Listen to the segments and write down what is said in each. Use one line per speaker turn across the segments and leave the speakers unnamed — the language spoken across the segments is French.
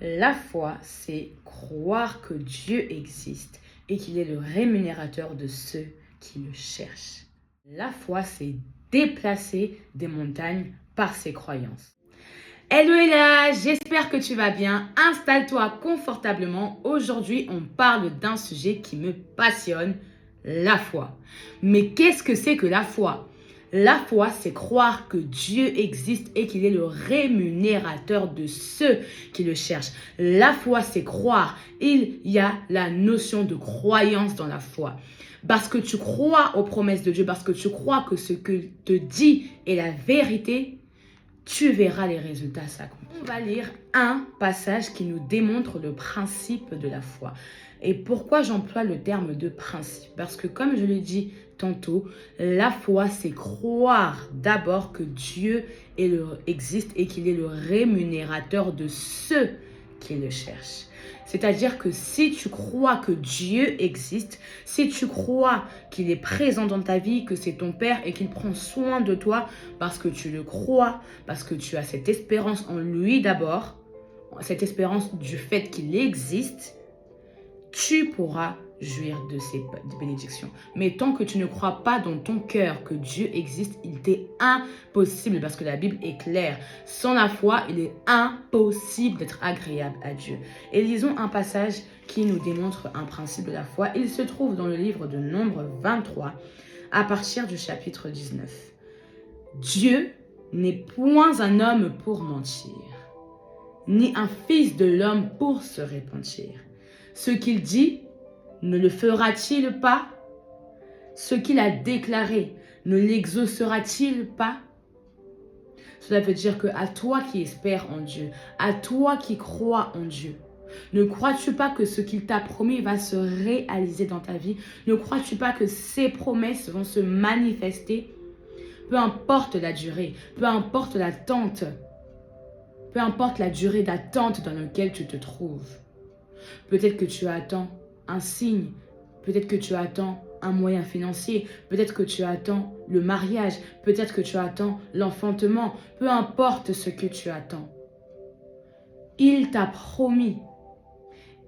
La foi, c'est croire que Dieu existe et qu'il est le rémunérateur de ceux qui le cherchent. La foi, c'est déplacer des montagnes par ses croyances. Hello Ella, j'espère que tu vas bien. Installe-toi confortablement. Aujourd'hui, on parle d'un sujet qui me passionne, la foi. Mais qu'est-ce que c'est que la foi? La foi, c'est croire que Dieu existe et qu'il est le rémunérateur de ceux qui le cherchent. La foi, c'est croire. Il y a la notion de croyance dans la foi. Parce que tu crois aux promesses de Dieu, parce que tu crois que ce que te dit est la vérité, tu verras les résultats s'accomplir. On va lire un passage qui nous démontre le principe de la foi. Et pourquoi j'emploie le terme de principe? Parce que comme je l'ai dit tantôt, la foi, c'est croire d'abord que Dieu existe et qu'il est le rémunérateur de ceux qui le cherchent. C'est-à-dire que si tu crois que Dieu existe, si tu crois qu'il est présent dans ta vie, que c'est ton Père et qu'il prend soin de toi parce que tu le crois, parce que tu as cette espérance en lui d'abord, cette espérance du fait qu'il existe, tu pourras jouir de ses bénédictions. Mais tant que tu ne crois pas dans ton cœur que Dieu existe, il t'est impossible, parce que la Bible est claire. Sans la foi, il est impossible d'être agréable à Dieu. Et lisons un passage qui nous démontre un principe de la foi. Il se trouve dans le livre de Nombre 23, à partir du chapitre 19. Dieu n'est point un homme pour mentir, ni un fils de l'homme pour se repentir. Ce qu'il dit, ne le fera-t-il pas? Ce qu'il a déclaré, ne l'exaucera-t-il pas? Cela veut dire que à toi qui espères en Dieu, à toi qui crois en Dieu, ne crois-tu pas que ce qu'il t'a promis va se réaliser dans ta vie? Ne crois-tu pas que ses promesses vont se manifester? Peu importe la durée, peu importe l'attente, peu importe la durée d'attente dans laquelle tu te trouves. Peut-être que tu attends un signe, peut-être que tu attends un moyen financier, peut-être que tu attends le mariage, peut-être que tu attends l'enfantement, peu importe ce que tu attends. Il t'a promis,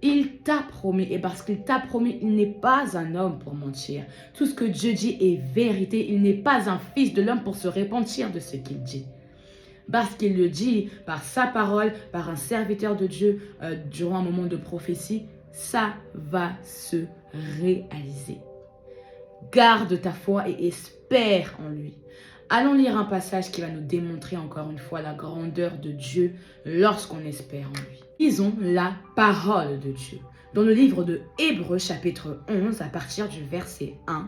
et parce qu'il t'a promis, il n'est pas un homme pour mentir. Tout ce que Dieu dit est vérité, il n'est pas un fils de l'homme pour se repentir de ce qu'il dit. Parce qu'il le dit par sa parole, par un serviteur de Dieu, durant un moment de prophétie, ça va se réaliser. Garde ta foi et espère en lui. Allons lire un passage qui va nous démontrer encore une fois la grandeur de Dieu lorsqu'on espère en lui. Lisons la parole de Dieu. Dans le livre de Hébreux chapitre 11, à partir du verset 1.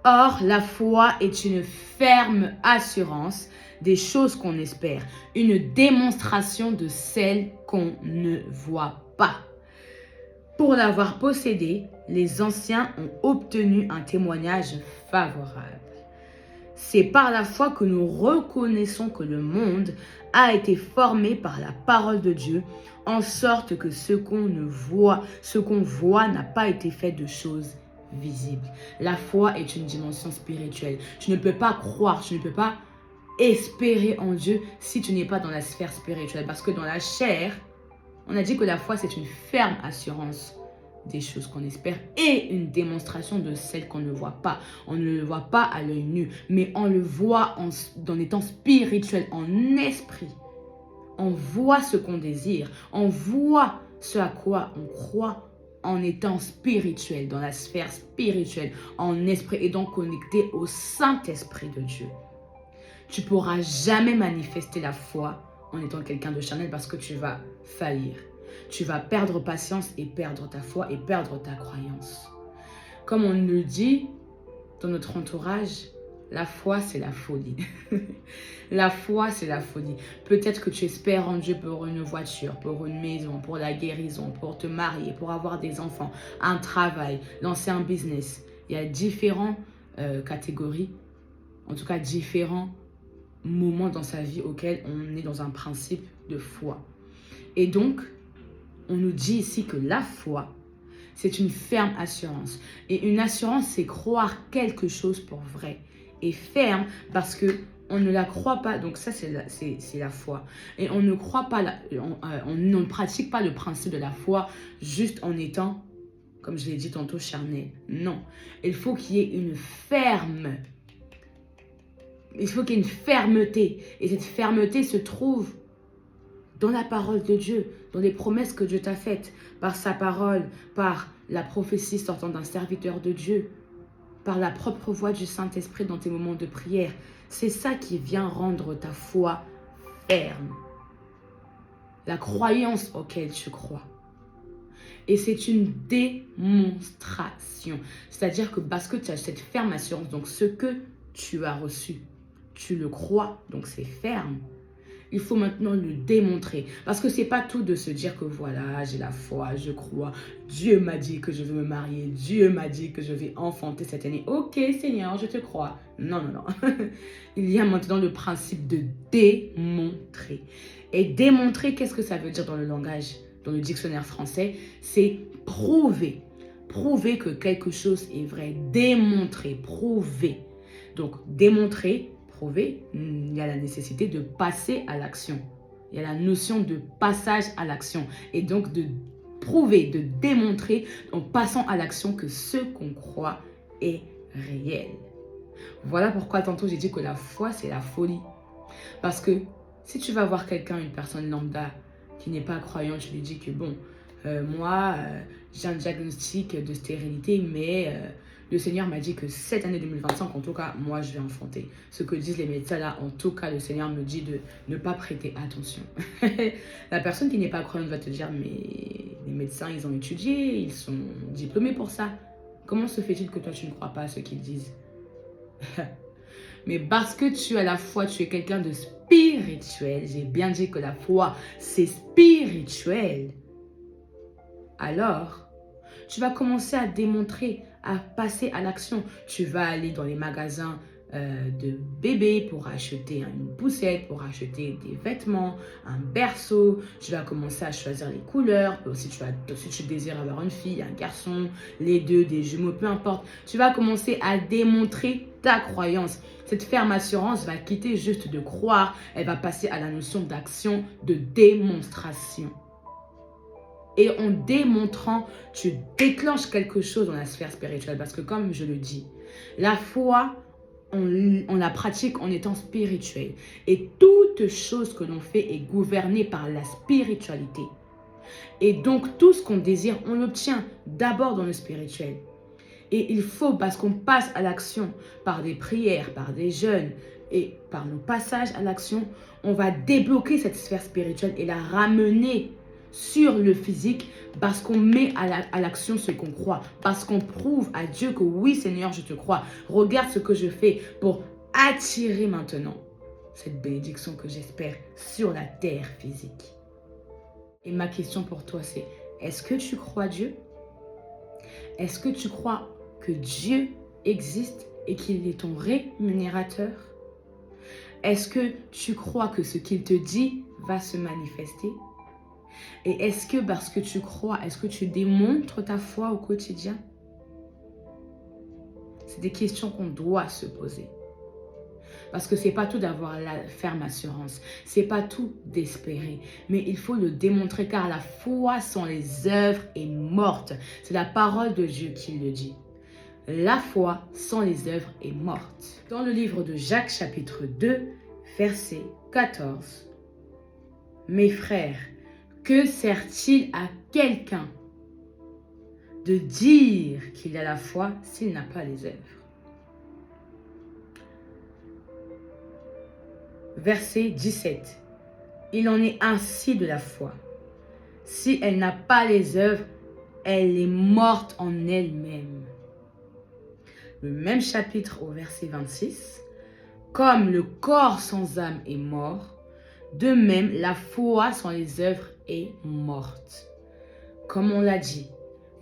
Or, la foi est une ferme assurance des choses qu'on espère, une démonstration de celles qu'on ne voit pas. Pour l'avoir possédée, les anciens ont obtenu un témoignage favorable. C'est par la foi que nous reconnaissons que le monde a été formé par la parole de Dieu, en sorte que ce qu'on voit n'a pas été fait de choses visibles. La foi est une dimension spirituelle. Tu ne peux pas croire, tu ne peux pas espérer en Dieu si tu n'es pas dans la sphère spirituelle. Parce que dans la chair, on a dit que la foi, c'est une ferme assurance des choses qu'on espère et une démonstration de celles qu'on ne voit pas. On ne le voit pas à l'œil nu, mais on le voit en étant spirituel, en esprit. On voit ce qu'on désire, on voit ce à quoi on croit en étant spirituel, dans la sphère spirituelle, en esprit et donc connecté au Saint-Esprit de Dieu. Tu ne pourras jamais manifester la foi en étant quelqu'un de charnel parce que tu vas faillir. Tu vas perdre patience et perdre ta foi et perdre ta croyance. Comme on le dit dans notre entourage, la foi, c'est la folie. La foi, c'est la folie. Peut-être que tu espères en Dieu pour une voiture, pour une maison, pour la guérison, pour te marier, pour avoir des enfants, un travail, lancer un business. Il y a différentes catégories, en tout cas différents moments dans sa vie auxquels on est dans un principe de foi. Et donc, on nous dit ici que la foi, c'est une ferme assurance. Et une assurance, c'est croire quelque chose pour vrai. Et ferme parce que on ne la croit pas, donc ça c'est la foi. Et on ne croit pas, on ne pratique pas le principe de la foi juste en étant, comme je l'ai dit tantôt, charnel. Non, il faut qu'il y ait une fermeté. Et cette fermeté se trouve dans la parole de Dieu, dans les promesses que Dieu t'a faites, par sa parole, par la prophétie sortant d'un serviteur de Dieu, par la propre voix du Saint-Esprit dans tes moments de prière. C'est ça qui vient rendre ta foi ferme. La croyance auquel tu crois. Et c'est une démonstration. C'est-à-dire que parce que tu as cette ferme assurance, donc ce que tu as reçu, tu le crois, donc c'est ferme. Il faut maintenant le démontrer. Parce que c'est pas tout de se dire que voilà, j'ai la foi, je crois. Dieu m'a dit que je veux me marier. Dieu m'a dit que je vais enfanter cette année. Ok, Seigneur, je te crois. Non, non, non. Il y a maintenant le principe de démontrer. Et démontrer, qu'est-ce que ça veut dire dans le langage, dans le dictionnaire français? C'est prouver. Prouver que quelque chose est vrai. Démontrer, prouver. Donc, démontrer, prouver, il y a la nécessité de passer à l'action. Il y a la notion de passage à l'action. Et donc, de prouver, de démontrer en passant à l'action que ce qu'on croit est réel. Voilà pourquoi tantôt j'ai dit que la foi, c'est la folie. Parce que si tu vas voir quelqu'un, une personne lambda qui n'est pas croyant, tu lui dis que bon, moi, j'ai un diagnostic de stérilité, mais le Seigneur m'a dit que cette année 2025, en tout cas, moi, je vais enfanter. Ce que disent les médecins là, en tout cas, le Seigneur me dit de ne pas prêter attention. La personne qui n'est pas croyante va te dire, mais les médecins, ils ont étudié, ils sont diplômés pour ça. Comment se fait-il que toi, tu ne crois pas à ce qu'ils disent? Mais parce que tu as la foi, tu es quelqu'un de spirituel. J'ai bien dit que la foi, c'est spirituel. Alors, tu vas commencer à démontrer, à passer à l'action. Tu vas aller dans les magasins de bébés pour acheter une poussette, pour acheter des vêtements, un berceau. Tu vas commencer à choisir les couleurs. Si tu désires avoir une fille, un garçon, les deux, des jumeaux, peu importe. Tu vas commencer à démontrer ta croyance. Cette ferme assurance va quitter juste de croire. Elle va passer à la notion d'action, de démonstration. Et en démontrant, tu déclenches quelque chose dans la sphère spirituelle. Parce que comme je le dis, la foi, on la pratique en étant spirituel. Et toute chose que l'on fait est gouvernée par la spiritualité. Et donc, tout ce qu'on désire, on l'obtient d'abord dans le spirituel. Et il faut, parce qu'on passe à l'action par des prières, par des jeûnes et par nos passages à l'action, on va débloquer cette sphère spirituelle et la ramener sur le physique parce qu'on met à l'action ce qu'on croit, parce qu'on prouve à Dieu que oui Seigneur, je te crois. Regarde ce que je fais pour attirer maintenant cette bénédiction que j'espère sur la terre physique. Et ma question pour toi c'est, est-ce que tu crois Dieu? Est-ce que tu crois que Dieu existe et qu'il est ton rémunérateur? Est-ce que tu crois que ce qu'il te dit va se manifester? Et est-ce que parce que tu crois, est-ce que tu démontres ta foi au quotidien? C'est des questions qu'on doit se poser. Parce que c'est pas tout d'avoir la ferme assurance. C'est pas tout d'espérer. Mais il faut le démontrer car la foi sans les œuvres est morte. C'est la parole de Dieu qui le dit. La foi sans les œuvres est morte. Dans le livre de Jacques chapitre 2, verset 14. Mes frères, que sert-il à quelqu'un de dire qu'il a la foi s'il n'a pas les œuvres? Verset 17. Il en est ainsi de la foi. Si elle n'a pas les œuvres, elle est morte en elle-même. Le même chapitre au verset 26. Comme le corps sans âme est mort, de même la foi sans les œuvres est morte. Comme on l'a dit,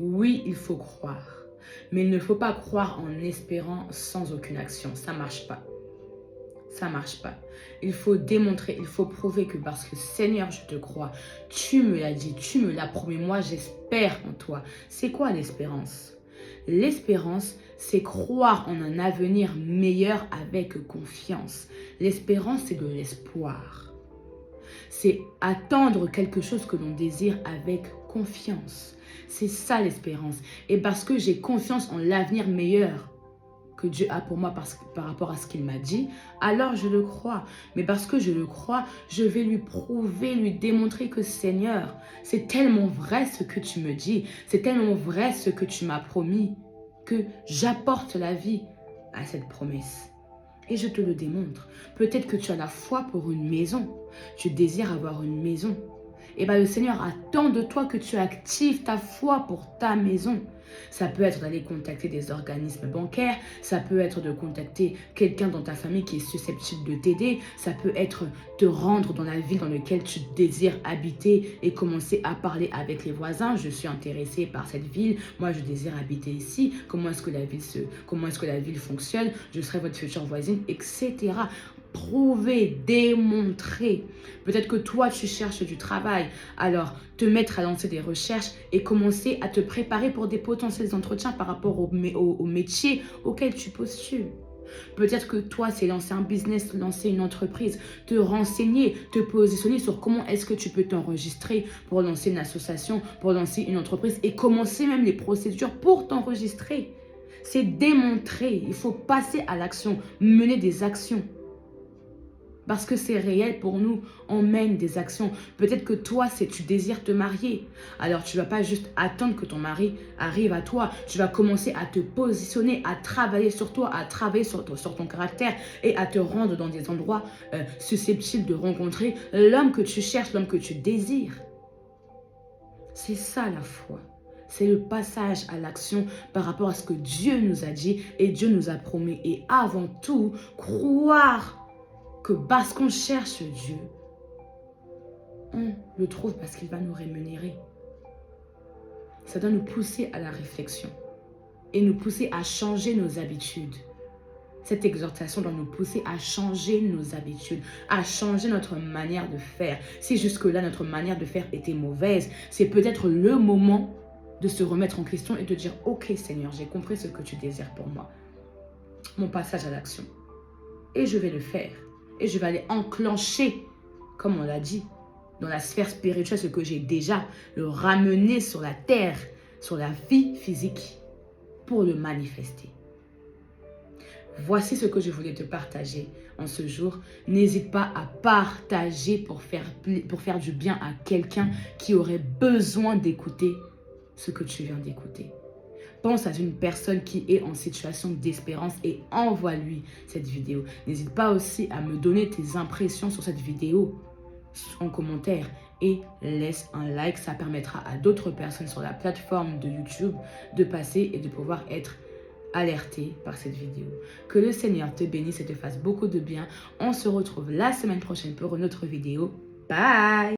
oui, il faut croire. Mais il ne faut pas croire en espérant sans aucune action. Ça ne marche pas. Ça ne marche pas. Il faut démontrer, il faut prouver que parce que Seigneur, je te crois, tu me l'as dit, tu me l'as promis, moi j'espère en toi. C'est quoi l'espérance? L'espérance, c'est croire en un avenir meilleur avec confiance. L'espérance, c'est de l'espoir. C'est attendre quelque chose que l'on désire avec confiance. C'est ça l'espérance. Et parce que j'ai confiance en l'avenir meilleur que Dieu a pour moi par rapport à ce qu'il m'a dit, alors je le crois. Mais parce que je le crois, je vais lui prouver, lui démontrer que Seigneur, c'est tellement vrai ce que tu me dis, c'est tellement vrai ce que tu m'as promis, que j'apporte la vie à cette promesse. Et je te le démontre. Peut-être que tu as la foi pour une maison. Tu désires avoir une maison. Et bien le Seigneur attend de toi que tu actives ta foi pour ta maison. Ça peut être d'aller contacter des organismes bancaires, ça peut être de contacter quelqu'un dans ta famille qui est susceptible de t'aider, ça peut être te rendre dans la ville dans laquelle tu désires habiter et commencer à parler avec les voisins. Je suis intéressé par cette ville, moi je désire habiter ici, comment est-ce que la ville fonctionne, je serai votre future voisine, etc. Prouver, démontrer. Peut-être que toi, tu cherches du travail. Alors, te mettre à lancer des recherches et commencer à te préparer pour des potentiels entretiens par rapport au métier auquel tu postules. Peut-être que toi, c'est lancer un business, lancer une entreprise, te renseigner, te positionner sur comment est-ce que tu peux t'enregistrer pour lancer une association, pour lancer une entreprise et commencer même les procédures pour t'enregistrer. C'est démontrer. Il faut passer à l'action, mener des actions. Parce que c'est réel pour nous, on mène des actions. Peut-être que toi, tu désires te marier. Alors, tu ne vas pas juste attendre que ton mari arrive à toi. Tu vas commencer à te positionner, à travailler sur toi, à travailler sur ton caractère et à te rendre dans des endroits susceptibles de rencontrer l'homme que tu cherches, l'homme que tu désires. C'est ça la foi. C'est le passage à l'action par rapport à ce que Dieu nous a dit et Dieu nous a promis. Et avant tout, croire que parce qu'on cherche Dieu, on le trouve parce qu'il va nous rémunérer. Ça doit nous pousser à la réflexion et nous pousser à changer nos habitudes. Cette exhortation doit nous pousser à changer nos habitudes, à changer notre manière de faire. Si jusque-là, notre manière de faire était mauvaise, c'est peut-être le moment de se remettre en question et de dire « Ok Seigneur, j'ai compris ce que tu désires pour moi. Mon passage à l'action. Et je vais le faire. Et je vais aller enclencher, comme on l'a dit, dans la sphère spirituelle, ce que j'ai déjà, le ramener sur la terre, sur la vie physique, pour le manifester. Voici ce que je voulais te partager en ce jour. N'hésite pas à partager pour faire du bien à quelqu'un qui aurait besoin d'écouter ce que tu viens d'écouter. Pense à une personne qui est en situation d'espérance et envoie-lui cette vidéo. N'hésite pas aussi à me donner tes impressions sur cette vidéo en commentaire et laisse un like. Ça permettra à d'autres personnes sur la plateforme de YouTube de passer et de pouvoir être alerté par cette vidéo. Que le Seigneur te bénisse et te fasse beaucoup de bien. On se retrouve la semaine prochaine pour une autre vidéo. Bye!